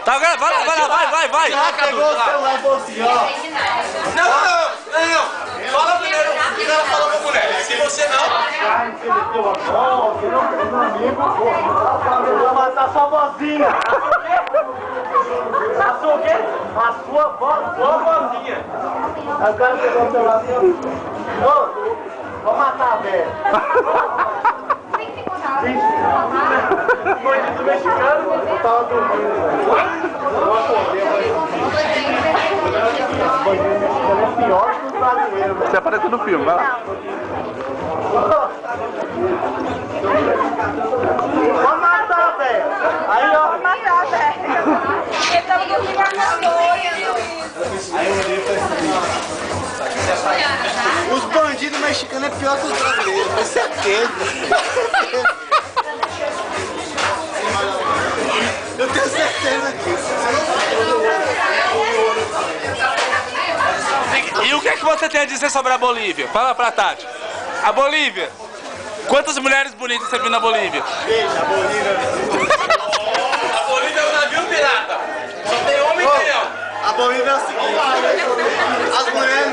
Tá gravando? Vai. Já pegou o celular e falou assim, ó. Não. Fala primeiro ela fala com a mulher. Se você não... Eu vou matar sua vozinha. A sua o quê? A sua vozinha. Aí o cara pegou o celular assim, ó. Vou matar a velha. Bandido mexicano, eu tava dormindo. Eu acordei, bandido mexicano é pior que os brasileiros. Você apareceu no filme, vai lá. Vou matar, velho. Aí, ó. Vou matar, velho. Ele tava dormindo na noite. Aí eu olhei e falei assim, os bandidos mexicanos é pior que os brasileiros, com certeza. Eu tenho certeza disso. E o que é que você tem a dizer sobre a Bolívia? Fala pra Tati. A Bolívia. Quantas mulheres bonitas você viu na Bolívia? Veja, a Bolívia. A Bolívia é um navio pirata. Só tem homem e canhão. A Bolívia é o seguinte, as mulheres